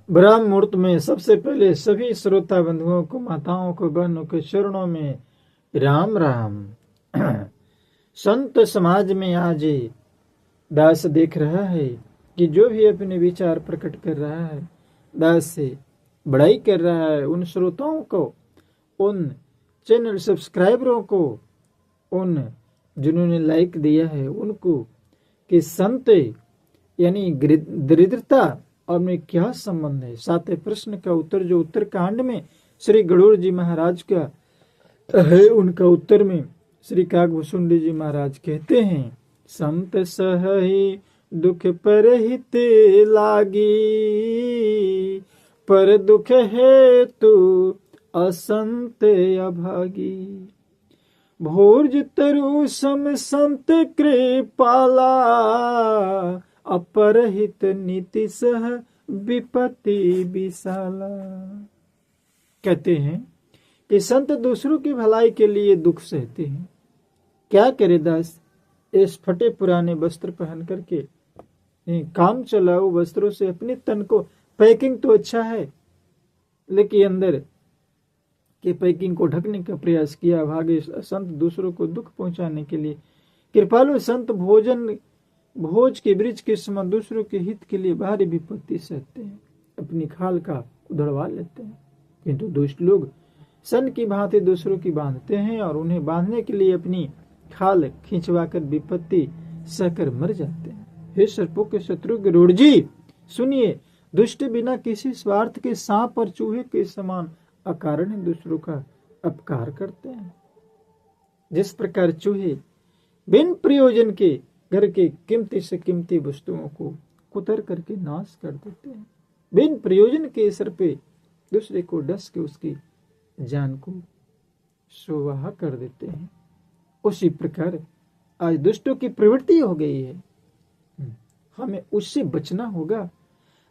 ब्रह्म मुहूर्त में सबसे पहले सभी श्रोता बंधुओं को, माताओं को, बहनों के चरणों में राम राम। संत समाज में आज दास देख रहा है कि जो भी अपने विचार प्रकट कर रहा है, दास से बड़ाई कर रहा है, उन श्रोताओं को, उन चैनल सब्सक्राइबरों को, उन जिन्होंने लाइक दिया है उनको, कि संत यानी दरिद्रता और में क्या संबंध है। 7वें प्रश्न का उत्तर जो उत्तर कांड में श्री गरुड़ जी महाराज का है, उनका उत्तर में श्री काकभूषुंडी जी महाराज कहते हैं, संत सहहि दुख परहित लागी, पर दुख है तू असंत अभागी। भोज तरु सम संत कृपाला, अपरहित नीति सह विपत्ति विशाला। कहते हैं कि संत दूसरों की भलाई के लिए दुख सहते हैं। क्या करे दास, इस फटे पुराने वस्त्र पहन करके काम चलाओ वस्त्रों से अपने तन को, पैकिंग तो अच्छा है लेकिन अंदर के पैकिंग को ढकने का प्रयास किया। भागे संत दूसरों को दुख पहुंचाने के लिए। कृपालु संत भोज के वृक्ष के समान दूसरों के हित के लिए भारी विपत्ति सहते हैं, अपनी खाल का उधड़वा लेते हैं। किंतु दुष्ट लोग सन की भांति दूसरों की बांधते हैं और उन्हें बांधने के लिए अपनी खाल खींचवाकर विपत्ति सहकर मर जाते हैं। हे सर्पों के शत्रु गरुड़ जी, सुनिए, दुष्ट बिना किसी स्वार्थ के सांप और चूहे के समान अकारण दूसरों का अपकार करते हैं। जिस प्रकार चूहे बिन प्रयोजन के घर के कीमती से कीमती वस्तुओं को कुतर करके नाश कर देते हैं, बिन प्रयोजन के सर पे दूसरे को डस के उसकी जान को सुवाह कर देते हैं, उसी प्रकार आज दुष्टों की प्रवृत्ति हो गई है। हमें उससे बचना होगा।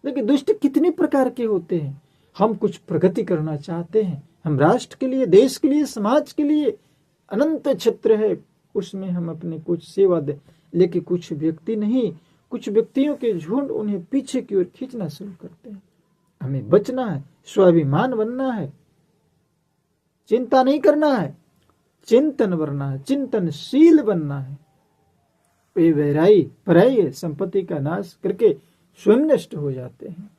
देखिए दुष्ट कितने प्रकार के होते हैं। हम कुछ प्रगति करना चाहते हैं, हम राष्ट्र के लिए, देश के लिए, समाज के लिए अनंत क्षेत्र है, उसमें हम अपने कुछ सेवा दे, लेकिन कुछ व्यक्ति नहीं, कुछ व्यक्तियों के झुंड उन्हें पीछे की ओर खींचना शुरू करते हैं। हमें बचना है, स्वाभिमान बनना है, चिंता नहीं करना है, चिंतन बनना है, चिंतनशील बनना है। वे वैराई पराई संपत्ति का नाश करके स्वयं नष्ट हो जाते हैं,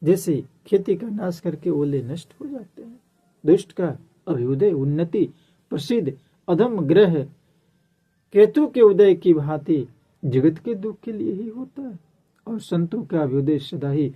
जैसे खेती का नाश करके ओले नष्ट हो जाते हैं। दुष्ट का अभ्युदय उन्नति प्रसिद्ध अधम ग्रह केतु के उदय की भांति जगत के दुख के लिए ही होता है, और संतों का अभ्युदय सदा ही